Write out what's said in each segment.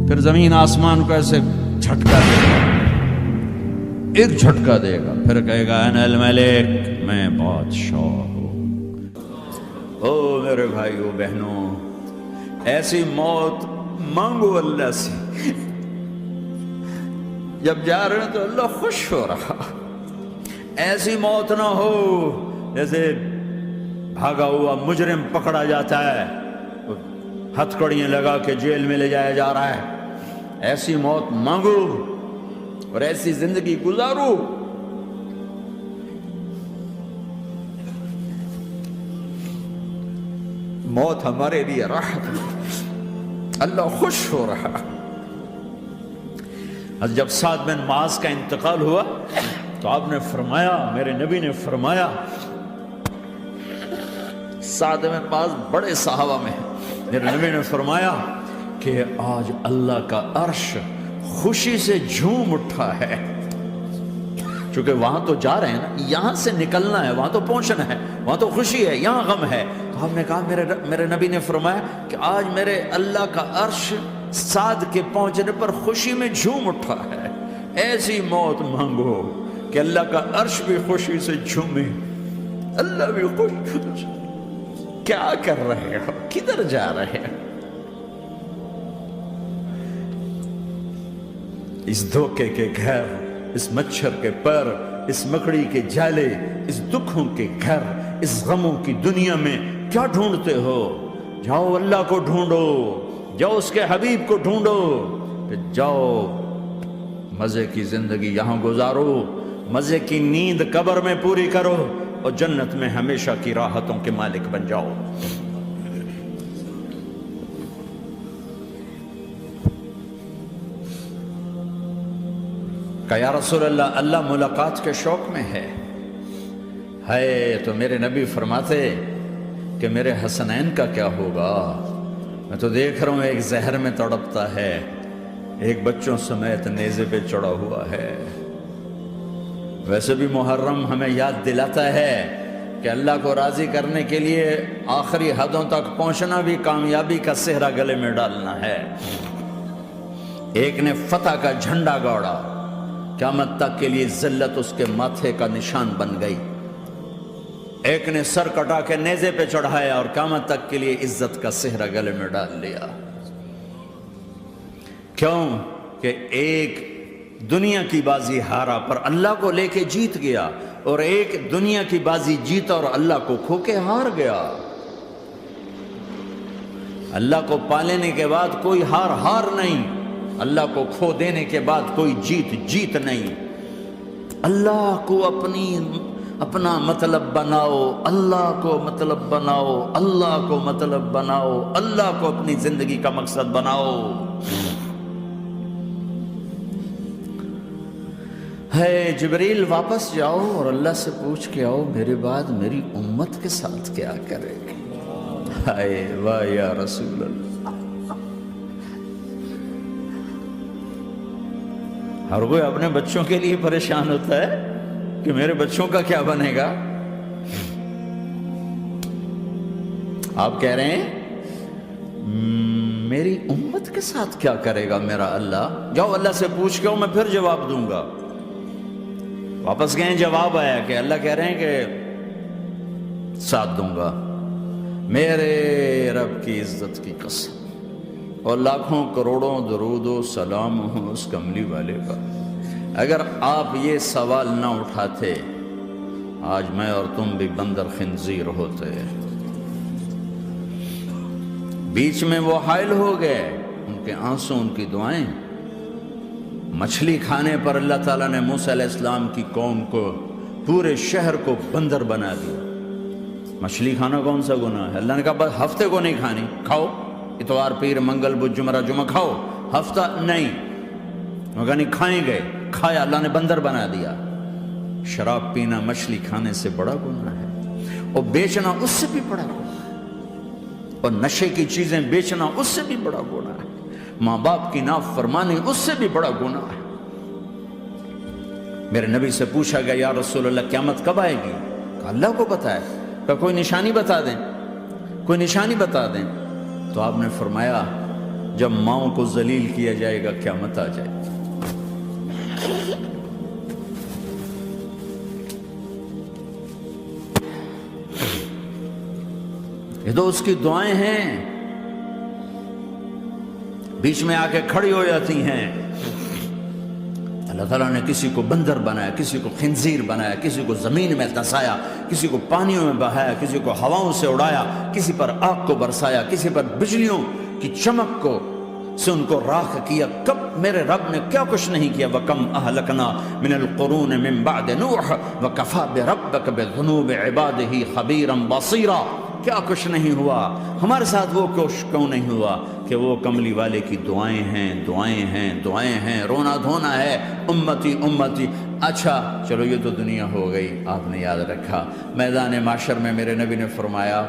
پھر زمین آسمان کو ایسے جھٹکا دے گا، ایک جھٹکا دے گا، پھر کہے گا انا الملک، میں بادشاہ ہوں۔ او میرے بھائیو بہنوں، ایسی موت مانگو اللہ سے، جب جا رہے ہیں تو اللہ خوش ہو رہا۔ ایسی موت نہ ہو جیسے بھاگا ہوا مجرم پکڑا جاتا ہے، ہتھکڑیاں لگا کے جیل میں لے جایا جا رہا ہے۔ ایسی موت مانگو اور ایسی زندگی گزارو۔ موت ہمارے لیے راحت ہے، اللہ خوش ہو رہا۔ جب سعد بن معاذ کا انتقال ہوا تو آپ نے فرمایا، میرے نبی نے فرمایا، سعد بن معاذ بڑے صحابہ میں ہیں، میرے نبی نے فرمایا کہ آج اللہ کا عرش خوشی سے جھوم اٹھا ہے، چونکہ وہاں تو جا رہے ہیں نا، یہاں سے نکلنا ہے، وہاں تو پہنچنا ہے، وہاں تو خوشی ہے، یہاں غم ہے۔ تو ہم نے کہا، میرے نبی نے فرمایا کہ آج میرے اللہ کا عرش سعد کے پہنچنے پر خوشی میں جھوم اٹھا ہے۔ ایسی موت مانگو کہ اللہ کا عرش بھی خوشی سے جھومے، اللہ بھی خوش۔ کیا کر رہے ہو؟ کدھر جا رہے ہیں؟ اس دھوکے کے گھر، اس مچھر کے پر، اس مکڑی کے جالے، اس دکھوں کے گھر، اس غموں کی دنیا میں کیا ڈھونڈتے ہو؟ جاؤ اللہ کو ڈھونڈو، جاؤ اس کے حبیب کو ڈھونڈو، پھر جاؤ مزے کی زندگی یہاں گزارو، مزے کی نیند قبر میں پوری کرو، اور جنت میں ہمیشہ کی راحتوں کے مالک بن جاؤ۔ کہ یا رسول اللہ، اللہ ملاقات کے شوق میں ہے۔ تو میرے نبی فرماتے کہ میرے حسنین کا کیا ہوگا؟ میں تو دیکھ رہا ہوں ایک زہر میں تڑپتا ہے، ایک بچوں سمیت نیزے پہ چڑھا ہوا ہے۔ ویسے بھی محرم ہمیں یاد دلاتا ہے کہ اللہ کو راضی کرنے کے لیے آخری حدوں تک پہنچنا بھی کامیابی کا صحرا گلے میں ڈالنا ہے۔ ایک نے فتح کا جھنڈا گاڑا، قیامت تک کے لیے ذلت اس کے ماتھے کا نشان بن گئی۔ ایک نے سر کٹا کے نیزے پہ چڑھایا اور قیامت تک کے لیے عزت کا صحرا گلے میں ڈال لیا۔ کیوں کہ ایک دنیا کی بازی ہارا پر اللہ کو لے کے جیت گیا، اور ایک دنیا کی بازی جیتا اور اللہ کو کھو کے ہار گیا۔ اللہ کو پا لینے کے بعد کوئی ہار نہیں، اللہ کو کھو دینے کے بعد کوئی جیت نہیں۔ اللہ کو اپنا مطلب بناؤ، اللہ کو مطلب بناؤ، اللہ کو مطلب بناؤ، اللہ کو اپنی زندگی کا مقصد بناؤ۔ جبریل واپس جاؤ اور اللہ سے پوچھ کے آؤ، میرے بعد میری امت کے ساتھ کیا کرے گی؟ واہ یا رسول اللہ۔ ہر کوئی اپنے بچوں کے لیے پریشان ہوتا ہے کہ میرے بچوں کا کیا بنے گا۔ آپ کہہ رہے ہیں میری امت کے ساتھ کیا کرے گا میرا اللہ؟ جاؤ اللہ سے پوچھ کے آؤ، میں پھر جواب دوں گا۔ واپس گئے، جواب آیا کہ اللہ کہہ رہے ہیں کہ ساتھ دوں گا، میرے رب کی عزت کی قسم، اور لاکھوں کروڑوں درود و سلام ہوں اس کملی والے کا۔ اگر آپ یہ سوال نہ اٹھاتے، آج میں اور تم بھی بندر خنزیر ہوتے۔ بیچ میں وہ حائل ہو گئے، ان کے آنسو، ان کی دعائیں۔ مچھلی کھانے پر اللہ تعالیٰ نے موسیٰ علیہ السلام کی قوم کو، پورے شہر کو بندر بنا دیا۔ مچھلی کھانا کون سا گناہ ہے؟ اللہ نے کہا بس ہفتے کو نہیں کھانی، کھاؤ، اتوار پیر منگل بدھ جمعہ کھاؤ، ہفتہ نہیں۔ مگر نہیں کھائیں گے، کھایا، اللہ نے بندر بنا دیا۔ شراب پینا مچھلی کھانے سے بڑا گناہ ہے، اور بیچنا اس سے بھی بڑا گناہ ہے، اور نشے کی چیزیں بیچنا اس سے بھی بڑا گناہ ہے، ماں باپ کی نافرمانی اس سے بھی بڑا گناہ ہے۔ میرے نبی سے پوچھا گیا یا رسول اللہ قیامت کب آئے گی؟ کہا اللہ کو پتہ ہے۔ کہا کوئی نشانی بتا دیں، کوئی نشانی بتا دیں۔ تو آپ نے فرمایا جب ماؤں کو ذلیل کیا جائے گا قیامت آ جائے گی۔ یہ تو اس کی دعائیں ہیں، بیچ میں آ کے کھڑی ہو جاتی ہیں۔ اللہ تعالیٰ نے کسی کو بندر بنایا، کسی کو خنزیر بنایا، کسی کو زمین میں دھسایا، کسی کو پانیوں میں بہایا، کسی کو ہواؤں سے اڑایا، کسی پر آگ کو برسایا، کسی پر بجلیوں کی چمک کو سے ان کو راکھ کیا۔ کب میرے رب نے کیا کچھ نہیں کیا۔ وَكَمْ أَهْلَكْنَا مِنَ الْقُرُونِ مِنْ بَعْدِ نُوحٍ وَكَفَى بِرَبِّكَ بِذُنُوبِ عِبَادِهِ خَبِيرًا بَصِيرًا۔ کیا کچھ نہیں ہوا ہمارے ساتھ، وہ کچھ کیوں نہیں ہوا کہ وہ کملی والے کی دعائیں ہیں، دعائیں ہیں، دعائیں ہیں، رونا دھونا ہے، امتی امتی۔ اچھا چلو یہ تو دنیا ہو گئی، آپ نے یاد رکھا میدان معاشر میں میرے نبی نے فرمایا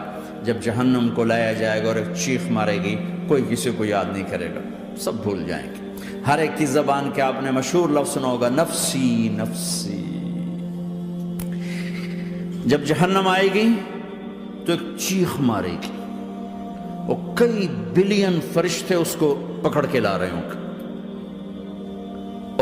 جب جہنم کو لایا جائے گا اور ایک چیخ مارے گی، کوئی کسی کو یاد نہیں کرے گا، سب بھول جائیں گے۔ ہر ایک کی زبان کے آپ نے مشہور لفظ سنا ہوگا، نفسی نفسی۔ جب جہنم آئے گی تو ایک چیخ مارے گی، وہ کئی بلین فرشتے اس کو پکڑ کے لا رہے ہوں گے،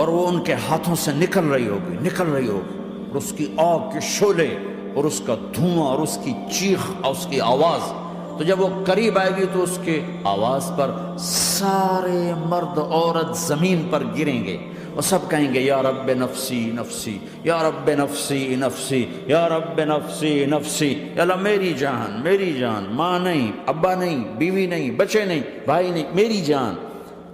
اور وہ ان کے ہاتھوں سے نکل رہی ہوگی اور اس کی آگ کے شعلے اور اس کا دھواں اور اس کی چیخ اور اس کی آواز، تو جب وہ قریب آئے گی تو اس کے آواز پر سارے مرد عورت زمین پر گریں گے اور سب کہیں گے یا رب نفسی نفسی، یا رب نفسی نفسی، یا رب نفسی نفسی، یا اللہ میری جان، میری جان، ماں نہیں، ابا نہیں، بیوی نہیں، بچے نہیں، بھائی نہیں، میری جان۔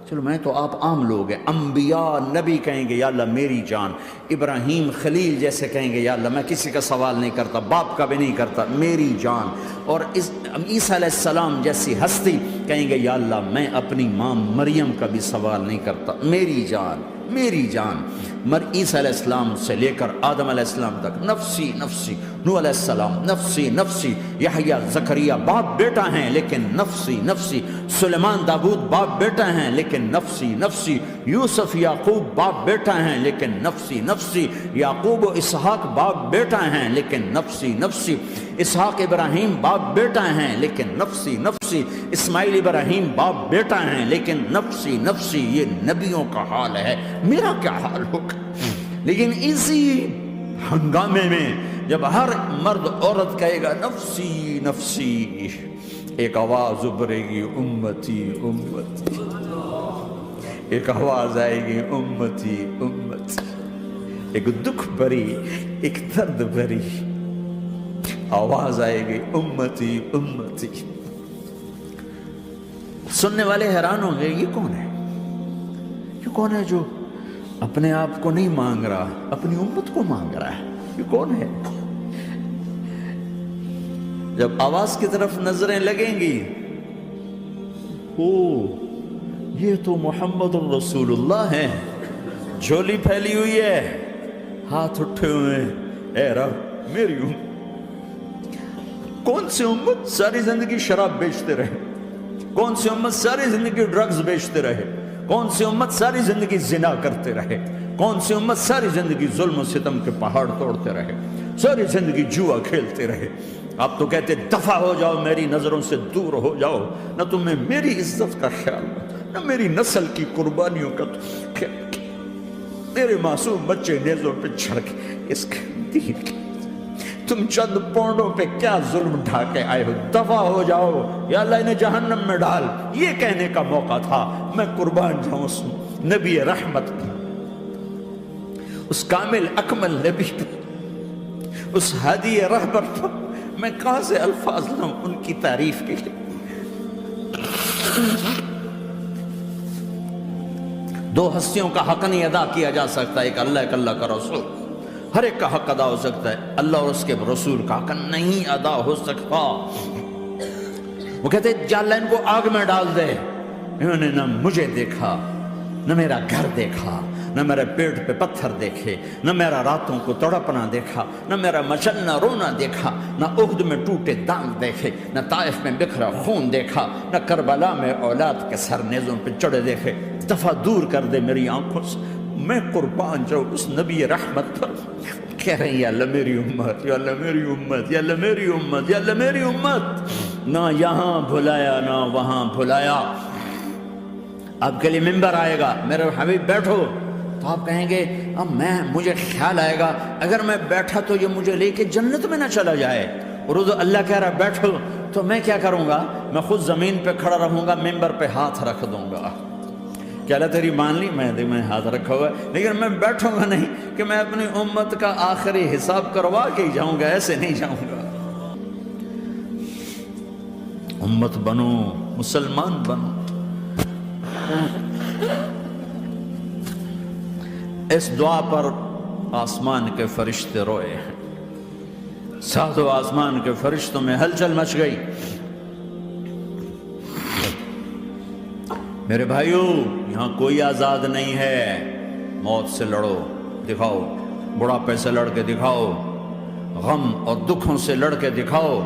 چلو میں تو آپ عام لوگ ہیں، انبیاء نبی کہیں گے یا اللہ میری جان، ابراہیم خلیل جیسے کہیں گے یا اللہ میں کسی کا سوال نہیں کرتا، باپ کا بھی نہیں کرتا، میری جان، اور عیسیٰ علیہ السلام جیسی ہستی کہیں گے یا اللہ میں اپنی ماں مریم کا بھی سوال نہیں کرتا، میری جان، میری جان۔ عیسیٰ علیہ السلام سے لے کر آدم علیہ السلام تک نفسی نفسی، نوح علیہ السلام نفسی نفسی، یحییٰ زکریا باپ بیٹا ہیں لیکن نفسی نفسی، سلیمان داؤد باپ بیٹا ہیں لیکن نفسی نفسی، یوسف یعقوب باپ بیٹا ہیں لیکن نفسی نفسی، یعقوب و اسحاق باپ بیٹا ہیں لیکن نفسی نفسی، اسحاق ابراہیم باپ بیٹا ہیں لیکن نفسی نفسی، اسماعیل ابراہیم باپ بیٹا ہیں لیکن نفسی نفسی۔ یہ نبیوں کا حال ہے، میرا کیا حال ہوگا؟ لیکن اسی ہنگامے میں جب ہر مرد عورت کہے گا نفسی نفسی، ایک آواز ابھرے گی امتی امتی، ایک آواز آئے گی امتی امتی، ایک دکھ بھری، ایک درد بھری آواز آئے گی امتی امتی۔ سننے والے حیران ہوں گے یہ کون ہے، یہ کون ہے جو اپنے آپ کو نہیں مانگ رہا، اپنی امت کو مانگ رہا ہے، یہ کون ہے؟ جب آواز کی طرف نظریں لگیں گی، او یہ تو محمد الرسول اللہ ہیں، جھولی پھیلی ہوئی ہے، ہاتھ اٹھے ہوئے ہیں، اے رب میری امت۔ کون سی امت ساری زندگی شراب بیچتے رہے، کون سی امت ساری زندگی ڈرگز بیچتے رہے، کون سی امت ساری زندگی زنا کرتے رہے، کون سی امت ساری زندگی ظلم و ستم کے پہاڑ توڑتے رہے، ساری زندگی جوا کھیلتے رہے۔ آپ تو کہتے دفع ہو جاؤ، میری نظروں سے دور ہو جاؤ، نہ تمہیں میری عزت کا خیال نہ میری نسل کی قربانیوں کا خیال، میرے معصوم بچے نیزوں پہ چڑھ کے اس کے دین کے تم چند پونڈوں پہ کیا ظلم ڈھا کے آئے ہو، دفع ہو جاؤ یا اللہ انہیں جہنم میں ڈال۔ یہ کہنے کا موقع تھا، میں قربان جاؤں اس نبی رحمت پر، اس کامل اکمل نبی پر، اس ہادی رہبر پر میں کہاں سے الفاظ لاؤں ان کی تعریف کے لیے۔ دو ہستیوں کا حق نہیں ادا کیا جا سکتا، ایک اللہ، ایک اللہ کا رسول۔ ہر ایک کا حق ادا ہو سکتا ہے، اللہ اور اس کے رسول کا حق نہیں ادا ہو سکتا۔ وہ کہتے جا اللہ ان کو آگ میں ڈال دے، انہوں نے نہ مجھے دیکھا، نہ میرا گھر دیکھا، نہ میرے پیٹ پہ پتھر دیکھے، نہ میرا راتوں کو تڑپنا دیکھا، نہ میرا مچلنا رونا دیکھا، نہ احد میں ٹوٹے دانت دیکھے، نہ طائف میں بکھرا خون دیکھا، نہ کربلا میں اولاد کے سر نیزوں پہ چڑھے دیکھے۔ دفعہ دور کر دے میری آنکھوں سے، میں قربان جاؤں اس نبی رحمت پر۔ کہہ رہے ہیں یا اللہ میری امت، یا اللہ میری امت، یا اللہ میری امت، یا اللہ میری امت۔ نہ یہاں بھلایا نہ وہاں بھلایا، آپ کے لیے ممبر آئے گا، میرے حبیب بیٹھو، تو آپ کہیں گے اب مجھے خیال آئے گا اگر میں بیٹھا تو یہ مجھے لے کے جنت میں نہ چلا جائے، اور اللہ کہہ رہا بیٹھو، تو میں کیا کروں گا؟ میں خود زمین پہ کھڑا رہوں گا، ممبر پہ ہاتھ رکھ دوں گا، کہ اللہ تیری مان لی، میں ہاتھ رکھا ہوا ہے، لیکن میں بیٹھوں گا نہیں کہ میں اپنی امت کا آخری حساب کروا کے ہی جاؤں گا، ایسے نہیں جاؤں گا۔ امت بنو، مسلمان بنو۔ اس دعا پر آسمان کے فرشتے روئے ہیں، ساتوں آسمان کے فرشتوں میں ہلچل مچ گئی۔ میرے بھائیو، یہاں کوئی آزاد نہیں ہے، موت سے لڑو، دکھاؤ، بڑھاپے سے لڑ کے دکھاؤ، غم اور دکھوں سے لڑ کے دکھاؤ،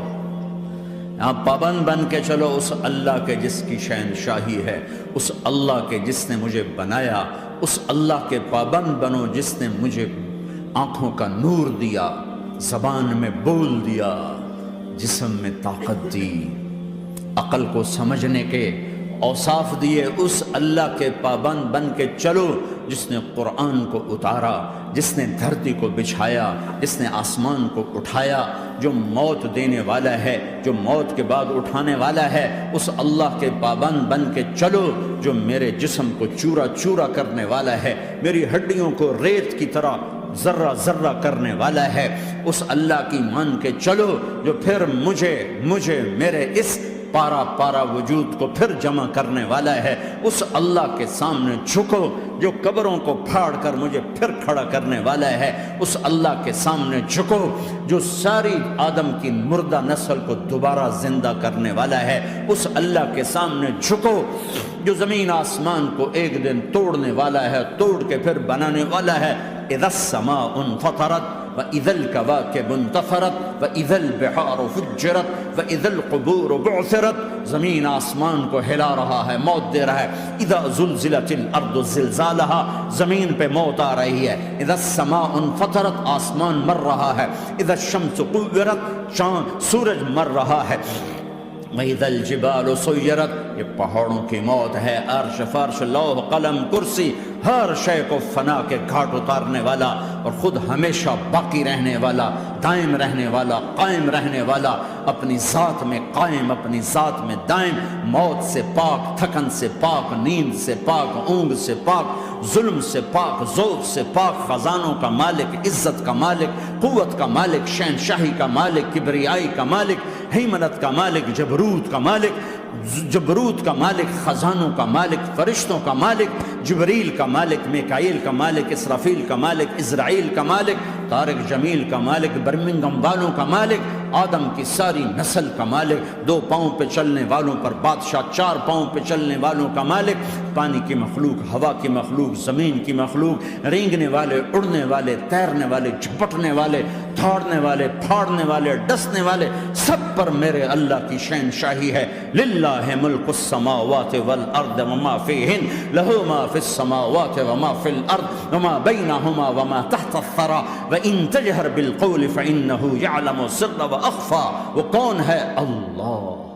یہاں پابند بن کے چلو اس اللہ کے جس کی شہنشاہی ہے، اس اللہ کے جس نے مجھے بنایا، اس اللہ کے پابند بنو جس نے مجھے آنکھوں کا نور دیا، زبان میں بول دیا، جسم میں طاقت دی، عقل کو سمجھنے کے اوصاف دیے، اس اللہ کے پابند بن کے چلو جس نے قرآن کو اتارا، جس نے دھرتی کو بچھایا، جس نے آسمان کو اٹھایا، جو موت دینے والا ہے، جو موت کے بعد اٹھانے والا ہے، اس اللہ کے پابند بن کے چلو جو میرے جسم کو چورا چورا کرنے والا ہے، میری ہڈیوں کو ریت کی طرح ذرہ ذرہ کرنے والا ہے، اس اللہ کی مان کے چلو جو پھر مجھے میرے اس پارا پارا وجود کو پھر جمع کرنے والا ہے، اس اللہ کے سامنے جھکو جو قبروں کو پھاڑ کر مجھے پھر کھڑا کرنے والا ہے، اس اللہ کے سامنے جھکو جو ساری آدم کی مردہ نسل کو دوبارہ زندہ کرنے والا ہے، اس اللہ کے سامنے جھکو جو زمین آسمان کو ایک دن توڑنے والا ہے، توڑ کے پھر بنانے والا ہے۔ اذا السماء انفطرت وَإِذَا الْكَوَاكِبُ انْتَثَرَتْ وَإِذَا الْبِحَارُ فُجِّرَتْ وَإِذَا الْقُبُورُ بُعْثِرَتْ، زمین آسمان کو ہلا رہا ہے، موت دے رہا ہے۔ اِذَا زُلْزِلَتِ الْأَرْضُ زِلْزَالَهَا، زمین پہ موت آ رہی ہے۔ اِذَا السَّمَاءُ انفطرت، آسمان مر رہا ہے۔ اِذَا الشَّمْسُ كُوِّرَتْ، چاند سورج مر رہا ہے۔ وَإِذَا الْجِبَالُ سُيِّرَتْ، یہ پہاڑوں کی موت ہے۔ عرش فرش لوح قلم کرسی، ہر شے کو فنا کے گھاٹ اتارنے والا اور خود ہمیشہ باقی رہنے والا، دائم رہنے والا، قائم رہنے والا، اپنی ذات میں قائم، اپنی ذات میں دائم، موت سے پاک، تھکن سے پاک، نیند سے پاک، اونگ سے پاک، ظلم سے پاک، ذوق سے پاک، خزانوں کا مالک، عزت کا مالک، قوت کا مالک، شہنشاہی کا مالک، کبریائی کا مالک، ہیمنت کا مالک، جبروت کا مالک، خزانوں کا مالک، فرشتوں کا مالک، جبریل کا مالک، میکائیل کا مالک، اسرافیل کا مالک، اسرائیل کا مالک، طارق جمیل کا مالک، برمنگم والوں کا مالک، آدم کی ساری نسل کا مالک، 2 پاؤں پہ چلنے والوں پر بادشاہ، 4 پاؤں پہ چلنے والوں کا مالک، پانی کی مخلوق، ہوا کی مخلوق، زمین کی مخلوق، رینگنے والے، اڑنے والے، تیرنے والے، جھپٹنے والے، دھاڑنے والے، پھاڑنے والے، ڈسنے والے، سب پر میرے اللہ کی شہنشاہی ہے۔ للہ ملک السماوات والارض وما فیہن، لہ ما فی السماوات وما فی الارض وما بینہما وما تحت الثری وان تجہر بالقول فانہ یعلم السر واخفی۔ وہ کون ہے؟ اللہ۔